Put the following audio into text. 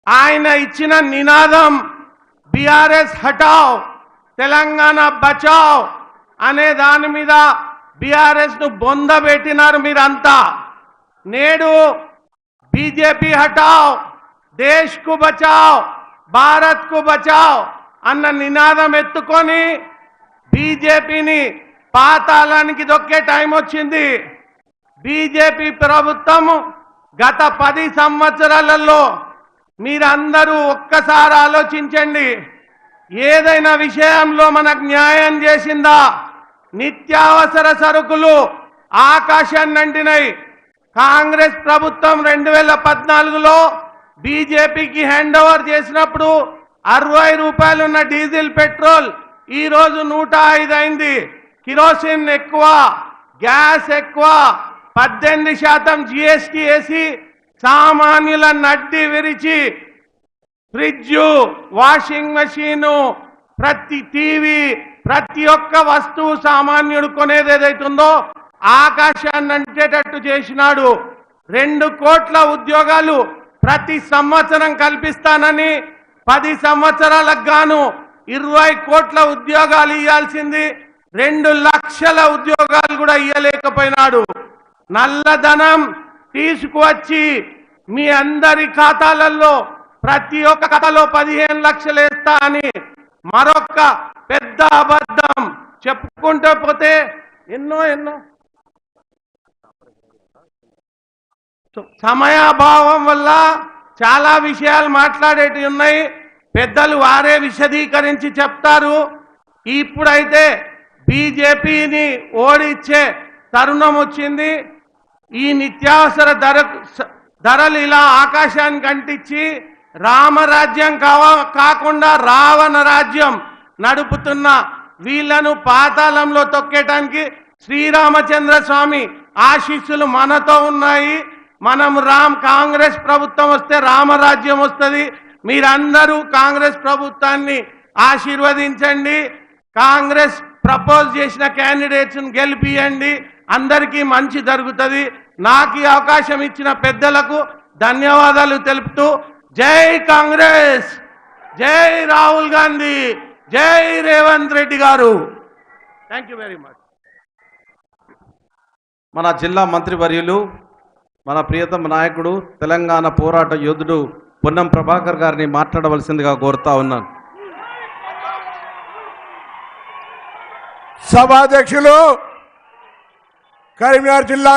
ఆయన ఇచ్చిన నినాదం బీఆర్ఎస్ హటావ్ తెలంగాణ బచావ్ అనే దాని మీద బీఆర్ఎస్ ను బొందబెట్టినారు మీరంతా. నేడు బీజేపీ హటావ్ దేశ్ కు బచావ్ భారత్ కు బచావ్ అన్న నినాదం ఎత్తుకొని బీజేపీని పాతాళానికి దొక్కే టైం వచ్చింది. బీజేపీ ప్రభుత్వం గత 10 సంవత్సరాలలో మీరందరూ ఒక్కసారి ఆలోచించండి. ఏదైనా విషయంలో మనకు న్యాయం చేసిందా? నిత్యావసర సరుకులు ఆకాశాన్ని అంటినాయి. కాంగ్రెస్ ప్రభుత్వం 2014లో బీజేపీకి హ్యాండ్ ఓవర్ చేసినప్పుడు 60 రూపాయలు ఉన్న డీజిల్ పెట్రోల్ ఈ రోజు 105 అయింది. కిరోసిన్ ఎక్కువ, గ్యాస్ ఎక్కువ, 18% జీఎస్టీ వేసి సామాన్యుల నడ్డి విరిచి ఫ్రిడ్జ్, వాషింగ్ మెషీను, ప్రతి టీవీ, ప్రతి ఒక్క వస్తువు సామాన్యుడు కొనేది ఏదైతుందో ఆకాశాన్ని అంటేటట్టు చేసినాడు. 2 కోట్ల ఉద్యోగాలు ప్రతి సంవత్సరం కల్పిస్తానని 10 సంవత్సరాలకు గాను 20 కోట్ల ఉద్యోగాలు ఇవ్వాల్సింది 2 లక్షల ఉద్యోగాలు కూడా ఇవ్వలేకపోయినాడు. నల్లధనం తీసుకువచ్చి మీ అందరి ఖాతాలలో ప్రతి ఒక్క ఖాతాలో 15 లక్షలు వేస్తా అని మరొక పెద్ద అబద్ధం చెప్పుకుంటూ పోతే ఎన్నో సమయాభావం వల్ల చాలా విషయాలు మాట్లాడేటి ఉన్నాయి. పెద్దలు వారే విశదీకరించి చెప్తారు. ఇప్పుడైతే బీజేపీని ఓడించే తరుణం వచ్చింది. ఈ నిత్యావసర ధరలు ఇలా ఆకాశానికి అంటించి రామరాజ్యం కాకుండా రావణ రాజ్యం నడుపుతున్న వీళ్లను పాతాళంలో తొక్కేయడానికి శ్రీరామచంద్ర స్వామి ఆశీస్సులు మనతో ఉన్నాయి. మనం కాంగ్రెస్ ప్రభుత్వం వస్తే రామరాజ్యం వస్తుంది. మీరందరూ కాంగ్రెస్ ప్రభుత్వాన్ని ఆశీర్వదించండి. కాంగ్రెస్ ప్రపోజ్ చేసిన క్యాండిడేట్స్ని గెలిపియండి. అందరికీ మంచి జరుగుతుంది. నాకు ఈ అవకాశం ఇచ్చిన పెద్దలకు ధన్యవాదాలు తెలుపుతూ జై కాంగ్రెస్, జై రాహుల్ గాంధీ, జై రేవంత్ రెడ్డి గారు. Thank you very much. మన జిల్లా మంత్రివర్యులు, మన ప్రియతమ నాయకుడు, తెలంగాణ పోరాట యోధుడు పొన్నం ప్రభాకర్ గారిని మాట్లాడవలసిందిగా కోరుతా ఉన్నాను. సభాధ్యక్షులు, కరీంనగర్ జిల్లా